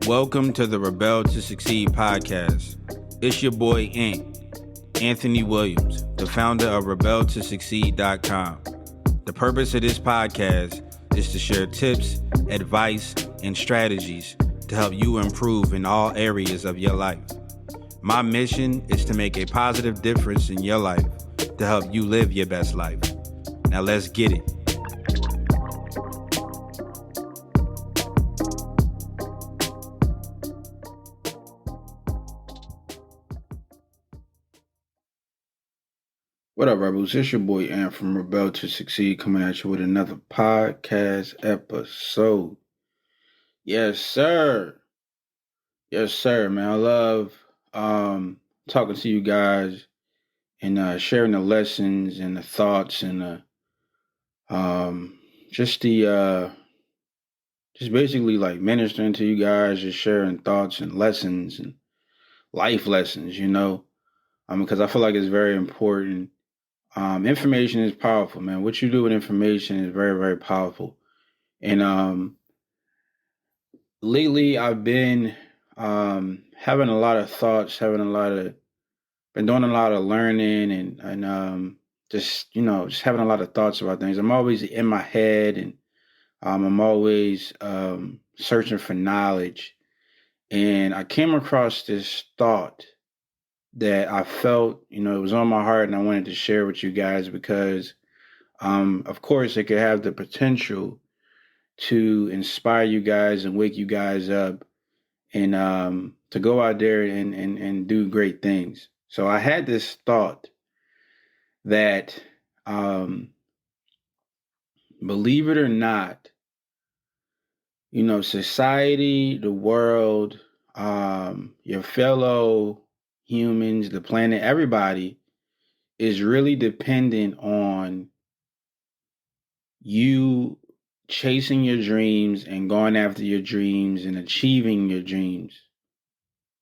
Welcome to the Rebel to Succeed podcast. It's your boy Anthony Williams, the founder of rebeltosucceed.com. The purpose of this podcast is to share tips, advice, and strategies to help you improve in all areas of your life. My mission is to make a positive difference in your life to help you live your best life. Now let's get it. What up, Rebels? It's your boy Ant from Rebel to Succeed coming at you with another podcast episode. Yes, sir. Yes, sir, man. I love talking to you guys and sharing the lessons and the thoughts and just basically like ministering to you guys, just sharing thoughts and lessons and life lessons, because I feel like it's very important. Information is powerful, man. What you do with information is very, very powerful. And lately I've been having a lot of thoughts, been doing a lot of learning and just having a lot of thoughts about things. I'm always in my head and I'm always searching for knowledge. And I came across this thought that I felt, it was on my heart and I wanted to share with you guys because, of course, it could have the potential to inspire you guys and wake you guys up and to go out there and do great things. So I had this thought that, believe it or not, society, the world, your fellow humans, the planet, everybody is really dependent on you chasing your dreams and going after your dreams and achieving your dreams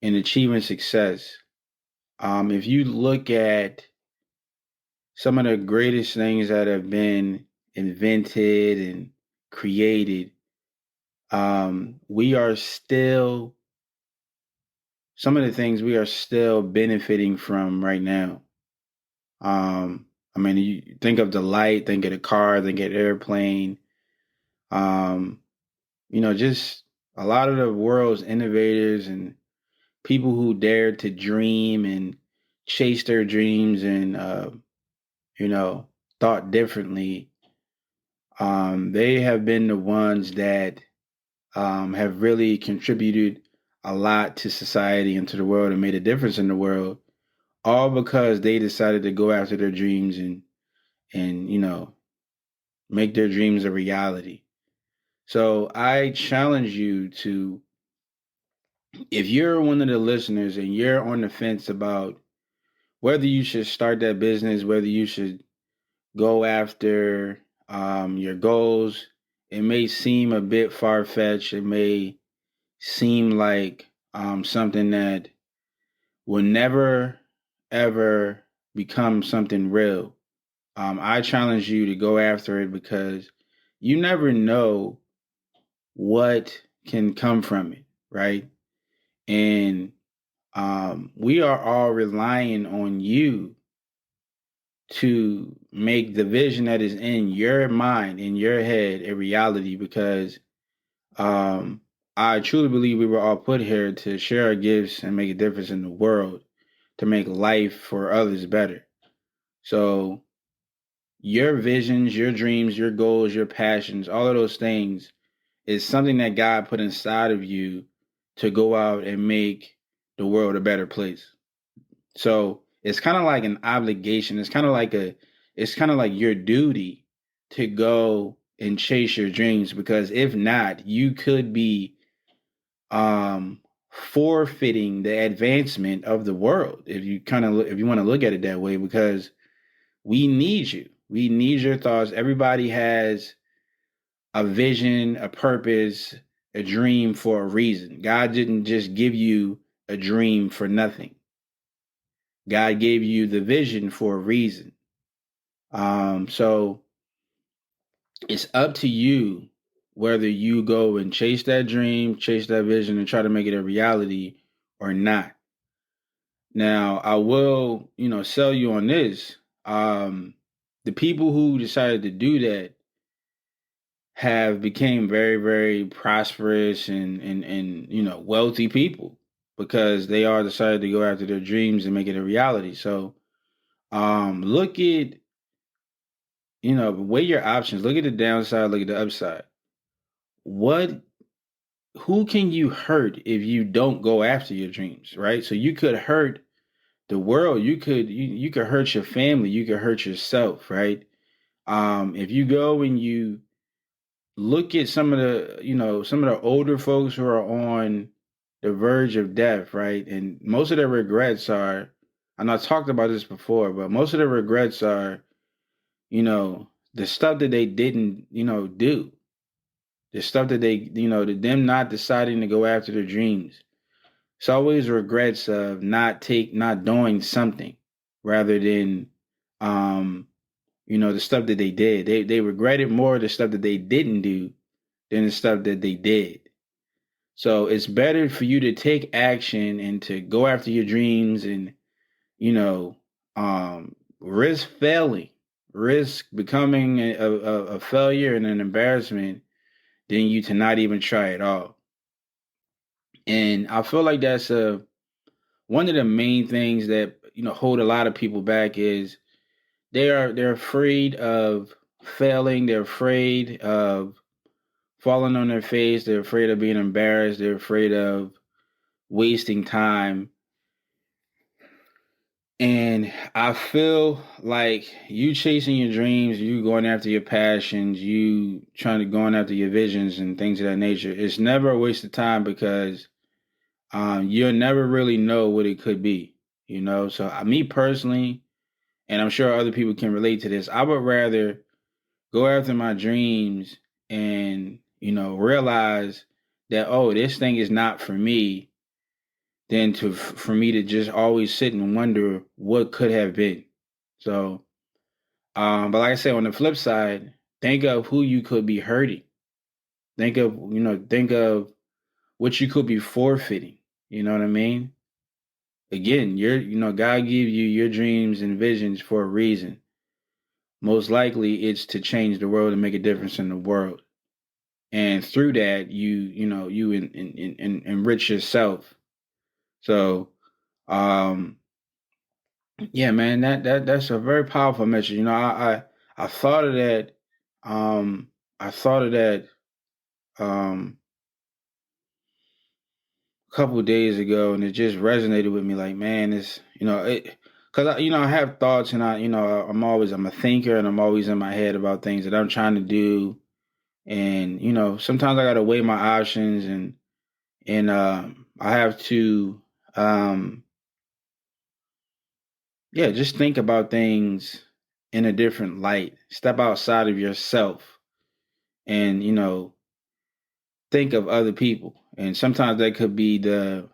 and achieving success. If you look at some of the greatest things that have been invented and created, we are still, some of the things we are still benefiting from right now. You think of the light, think of the car, think of the airplane. Just a lot of the world's innovators and people who dared to dream and chase their dreams and, thought differently. They have been the ones that have really contributed a lot to society and to the world and made a difference in the world, all because they decided to go after their dreams and make their dreams a reality. So I challenge you to, if you're one of the listeners and you're on the fence about whether you should start that business, whether you should go after your goals, it may seem a bit far-fetched. It may seem like something that will never, ever become something real. I challenge you to go after it because you never know what can come from it, right? And we are all relying on you to make the vision that is in your mind, in your head, a reality because I truly believe we were all put here to share our gifts and make a difference in the world, to make life for others better. So your visions, your dreams, your goals, your passions, all of those things is something that God put inside of you to go out and make the world a better place. So it's kind of like an obligation. It's kind of like your duty to go and chase your dreams, because if not, you could be forfeiting the advancement of the world if you want to look at it that way, because we need you. We need your thoughts. Everybody has a vision, a purpose, a dream for a reason. God didn't just give you a dream for nothing. God gave you the vision for a reason. So it's up to you whether you go and chase that dream, chase that vision, and try to make it a reality or not. Now, I will, sell you on this. The people who decided to do that have became very, very prosperous and wealthy people because they all decided to go after their dreams and make it a reality. So, look at weigh your options. Look at the downside. Look at the upside. What Who can you hurt if you don't go after your dreams, right? So you could hurt the world. You could hurt your family. You could hurt yourself, right? If you go and you look at some of the older folks who are on the verge of death, right? And most of their regrets are, and I talked about this before, but most of the regrets are, the stuff that they didn't, do. The stuff that them not deciding to go after their dreams. It's always regrets of not doing something rather than the stuff that they did. They regretted more the stuff that they didn't do than the stuff that they did. So it's better for you to take action and to go after your dreams and risk failing, risk becoming a failure and an embarrassment than you to not even try at all. And I feel like that's one of the main things that hold a lot of people back is they're afraid of failing. They're afraid of falling on their face. They're afraid of being embarrassed. They're afraid of wasting time. And I feel like you chasing your dreams, you going after your passions, you trying to going after your visions and things of that nature. It's never a waste of time because you'll never really know what it could be. So me personally, and I'm sure other people can relate to this. I would rather go after my dreams and realize that, oh, this thing is not for me, than for me to just always sit and wonder what could have been. So but like I said, on the flip side, think of who you could be hurting. Think of what you could be forfeiting. You know what I mean? Again, God gave you your dreams and visions for a reason. Most likely it's to change the world and make a difference in the world. And through that, you enrich yourself. So, yeah, man, that's a very powerful message. I thought of that. I thought of that um, a couple of days ago, and it just resonated with me. Like, man, it's because I have thoughts, and I'm a thinker, and I'm always in my head about things that I'm trying to do, and sometimes I got to weigh my options, and I have to um, yeah, just think about things in a different light. Step outside of yourself, and think of other people. And sometimes that could be the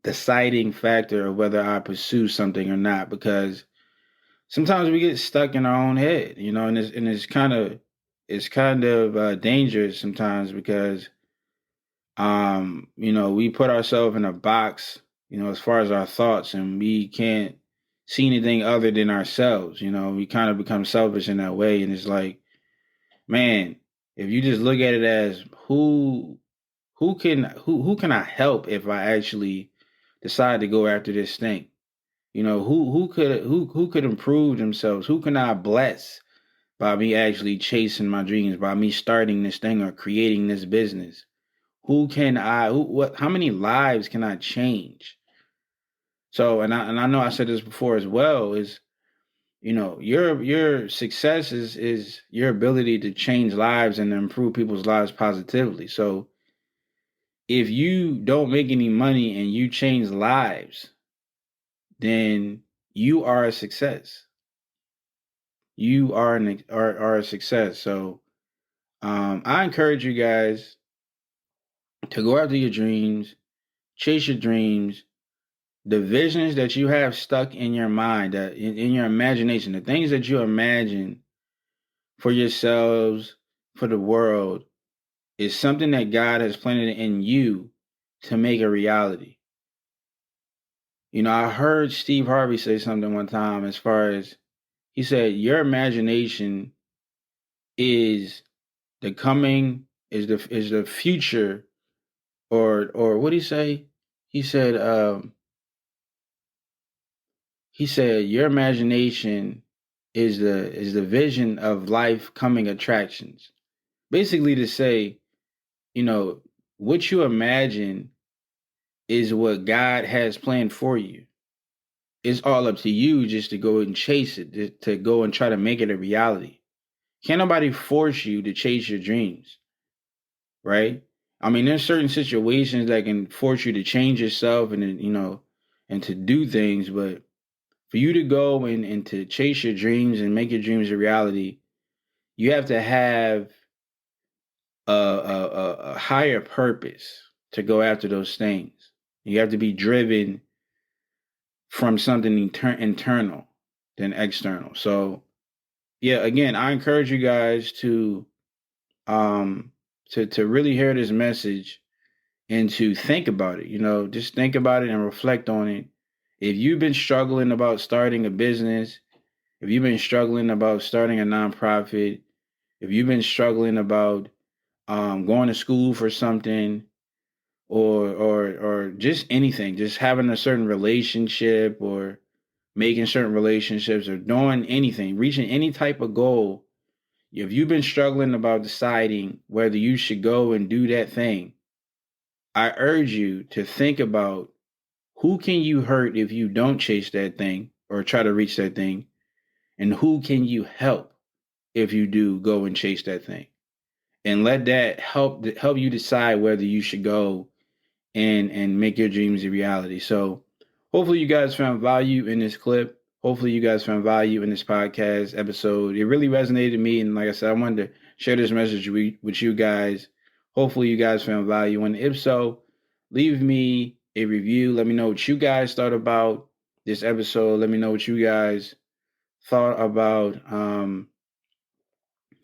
deciding factor of whether I pursue something or not, because sometimes we get stuck in our own head, and it's kind of dangerous sometimes because we put ourselves in a box, as far as our thoughts, and we can't see anything other than ourselves. We kind of become selfish in that way, and it's like, man, if you just look at it as who can I help if I actually decide to go after this thing? Who could improve themselves? Who can I bless by me actually chasing my dreams, by me starting this thing or creating this business? Who can I who what how many lives can I change? So and I know I said this before as well, is your success is your ability to change lives and improve people's lives positively. So if you don't make any money and you change lives, then you are a success. You are a success. So I encourage you guys to go after your dreams, chase your dreams, the visions that you have stuck in your mind, that in your imagination, the things that you imagine for yourselves, for the world is something that God has planted in you to make a reality. I heard Steve Harvey say something one time as far as he said, your imagination is the coming, is the future, or what did he say? He said, your imagination is the vision of life coming attractions. Basically to say, what you imagine is what God has planned for you. It's all up to you just to go and chase it, to go and try to make it a reality. Can't nobody force you to chase your dreams, right? I mean, there's certain situations that can force you to change yourself and to do things, but for you to go and to chase your dreams and make your dreams a reality, you have to have a higher purpose to go after those things. You have to be driven from something internal than external. So, yeah, again, I encourage you guys to really hear this message and to think about it. Just think about it and reflect on it. If you've been struggling about starting a business, if you've been struggling about starting a nonprofit, if you've been struggling about going to school for something, or just anything, just having a certain relationship or making certain relationships or doing anything, reaching any type of goal, if you've been struggling about deciding whether you should go and do that thing, I urge you to think about who can you hurt if you don't chase that thing or try to reach that thing, and who can you help if you do go and chase that thing, and let that help you decide whether you should go and make your dreams a reality. So hopefully you guys found value in this clip. Hopefully you guys found value in this podcast episode. It really resonated with me. And like I said, I wanted to share this message with you guys. Hopefully you guys found value. And if so, leave me a review. Let me know what you guys thought about this episode. Let me know what you guys thought about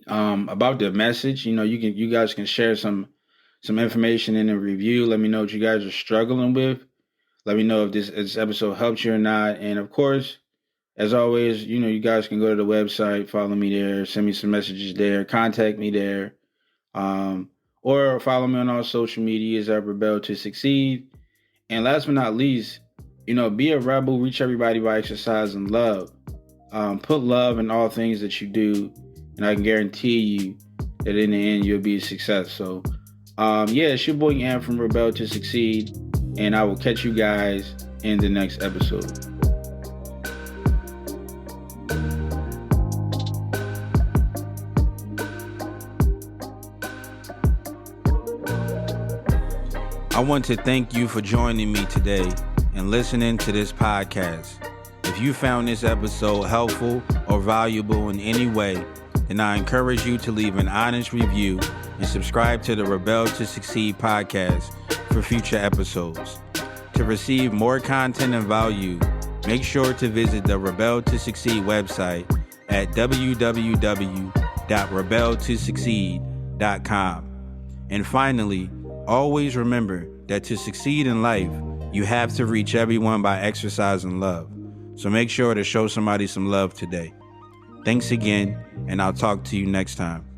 the message. You guys can share some information in a review. Let me know what you guys are struggling with. Let me know if this episode helped you or not. And of course, as always, you guys can go to the website, follow me there, send me some messages there, contact me there, or follow me on all social medias at Rebel to Succeed. And last but not least, be a rebel, reach everybody by exercising love. Put love in all things that you do, and I can guarantee you that in the end, you'll be a success. So, it's your boy Am from Rebel to Succeed, and I will catch you guys in the next episode. I want to thank you for joining me today and listening to this podcast. If you found this episode helpful or valuable in any way, then I encourage you to leave an honest review and subscribe to the Rebel to Succeed podcast for future episodes. To receive more content and value, make sure to visit the Rebel to Succeed website at www.rebeltosucceed.com. And finally, always remember that to succeed in life, you have to reach everyone by exercising love. So make sure to show somebody some love today. Thanks again, and I'll talk to you next time.